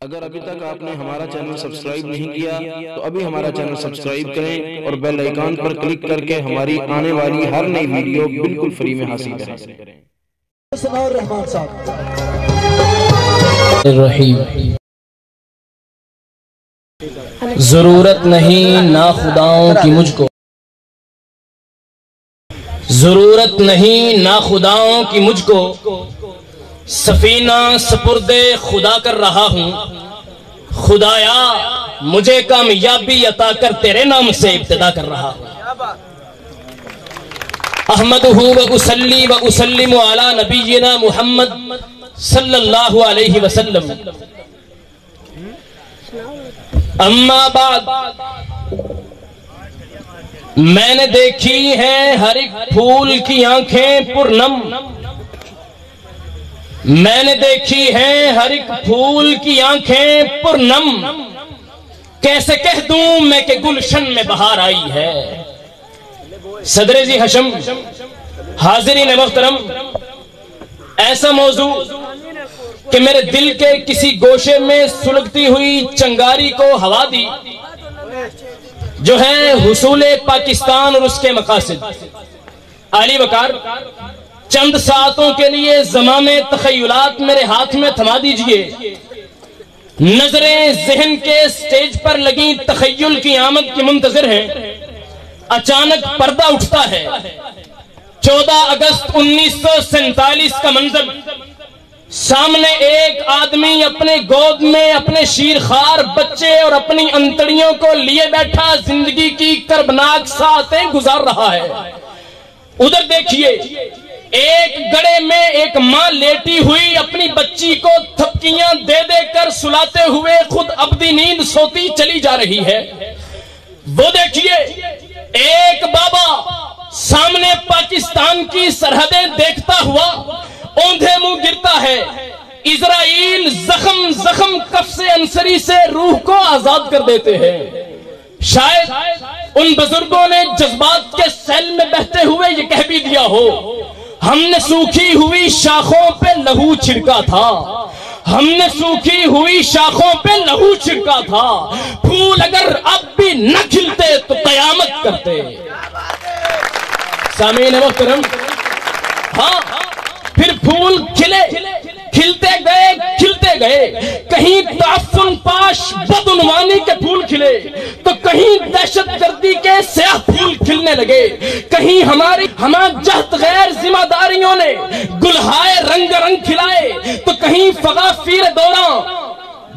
اگر ابھی تک آپ نے ہمارا چینل سبسکرائب نہیں کیا تو ابھی ہمارا چینل سبسکرائب کریں اور بیل آئیکن پر کلک کر کے ہماری آنے والی ہر نئی ویڈیو بالکل فری میں حاصل کریں۔ ضرورت نہیں ناخداؤں کی مجھ کو، ضرورت نہیں ناخداؤں کی مجھ کو، سفینہ سپرد خدا کر رہا ہوں۔ خدایا مجھے کامیابی عطا کر، تیرے نام سے ابتدا کر رہا ہوں۔ احمدہ و اصلی و اسلم علی نبینا محمد صلی اللہ علیہ وسلم۔ اما بعد، میں نے دیکھی ہیں ہر ایک پھول کی آنکھیں پرنم، میں نے دیکھی ہیں ہر ایک پھول کی آنکھیں پرنم، کیسے کہہ دوں میں کہ گلشن میں بہار آئی ہے۔ صدر ذی حشم، حاضرین محترم، ایسا موضوع کہ میرے دل کے کسی گوشے میں سلگتی ہوئی چنگاری کو ہوا دی، جو ہے حصول پاکستان اور اس کے مقاصد۔ عالی وقار، چند ساعتوں کے لیے زمام تخیلات میرے ہاتھ میں تھما دیجئے۔ نظریں ذہن کے سٹیج پر لگیں تخیل کی آمد کی منتظر ہیں۔ اچانک پردہ اٹھتا ہے، 14 اگست 1947 کا منظر۔ سامنے ایک آدمی اپنے گود میں اپنے شیرخوار بچے اور اپنی انتڑیوں کو لیے بیٹھا زندگی کی کربناک ساعتیں گزار رہا ہے۔ ادھر دیکھیے، ایک گڑے میں ایک ماں لیٹی ہوئی اپنی بچی کو تھپکیاں دے دے کر سلاتے ہوئے خود ابدی نیند سوتی چلی جا رہی ہے۔ وہ دیکھیے، ایک بابا سامنے پاکستان کی سرحدیں دیکھتا ہوا اوندھے منہ گرتا ہے۔ اسرائیل زخم زخم قفص انصری سے روح کو آزاد کر دیتے ہیں۔ شاید ان بزرگوں نے جذبات کے سیل میں بہتے ہوئے یہ کہہ بھی دیا ہو، ہم نے سوکھی ہوئی شاخوں پہ لہو چھڑکا تھا، ہم نے سوکھی ہوئی شاخوں پہ لہو چھڑکا تھا، پھول اگر اب بھی نہ کھلتے تو قیامت کرتے۔ سامعین محترم، ہاں پھر پھول کھلے، کھلتے گئے کھلتے گئے، کہیں تعفن پاش بدعنوانی کے پھول کھلے تو کہیں دہشت گردی کے سیاہ پھول کھلنے لگے، کہیں ہماری جہت غیر ذمہ داریوں نے گلہائے رنگ رنگ کھلائے تو کہیں فغافیر دوراں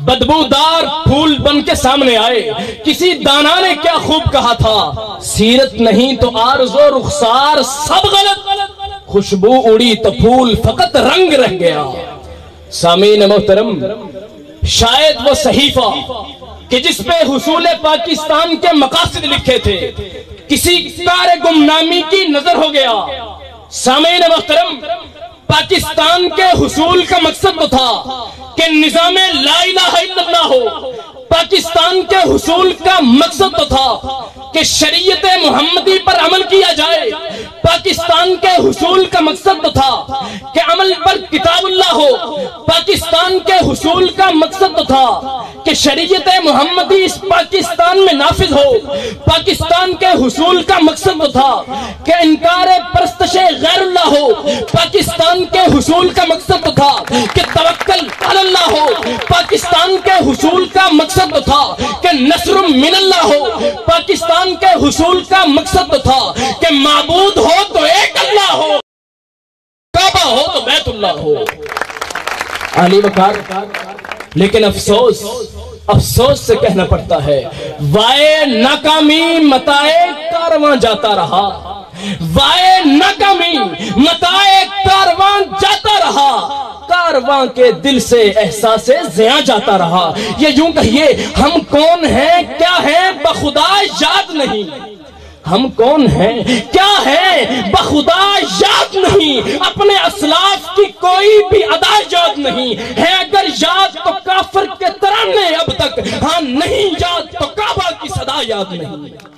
بدبودار پھول بن کے سامنے آئے۔ کسی دانا نے کیا خوب کہا تھا، سیرت نہیں تو عارض و رخسار سب غلط، خوشبو اڑی تو پھول فقط رنگ رہ گیا۔ سامعین محترم، شاید وہ صحیفہ کہ جس پہ حصول پاکستان کے مقاصد لکھے تھے کسی کار گمنامی کی نظر ہو گیا۔ سامعین محترم، پاکستان کے حصول کا مقصد تو تھا کہ نظام لا الہ الا اللہ ہو، پاکستان کے حصول کا مقصد تو تھا کہ شریعت محمدی پر عمل کیا جائے، پاکستان کے حصول کا مقصد تو تھا کہ عمل پر کتاب اللہ ہو، پاکستان کے حصول کا مقصد تو تھا کہ شریعت محمدی اس پاکستان میں نافذ ہو، پاکستان کے حصول کا مقصد تو تھا کہ انکار پرستش غیر اللہ ہو، پاکستان کے حصول کا مقصد تو تھا کہ توکل علی اللہ ہو، پاکستان کے حصول کا مقصد تو تھا کہ نصر من اللہ ہو، پاکستان کے حصول کا مقصد تو تھا کہ معبود ہو تو ایک اللہ ہو، کعبہ ہو تو بیت اللہ ہو۔ عالی وقار، لیکن افسوس سے کہنا پڑتا ہے، وائے ناکامی متائے کارواں جاتا رہا، وائے ناکامی متائے کارواں جاتا رہا، کارواں کے دل سے احساس زیاں جاتا رہا۔ یہ یوں کہیے، ہم کون ہیں کیا ہیں بخدا یاد نہیں، ہم کون ہیں کیا ہیں بخدا یاد نہیں، اپنے اسلاف کی کوئی بھی ادا یاد نہیں ہے، اگر یاد تو کافر کے ترانے اب تک، ہاں نہیں یاد تو کعبہ کی صدا یاد نہیں۔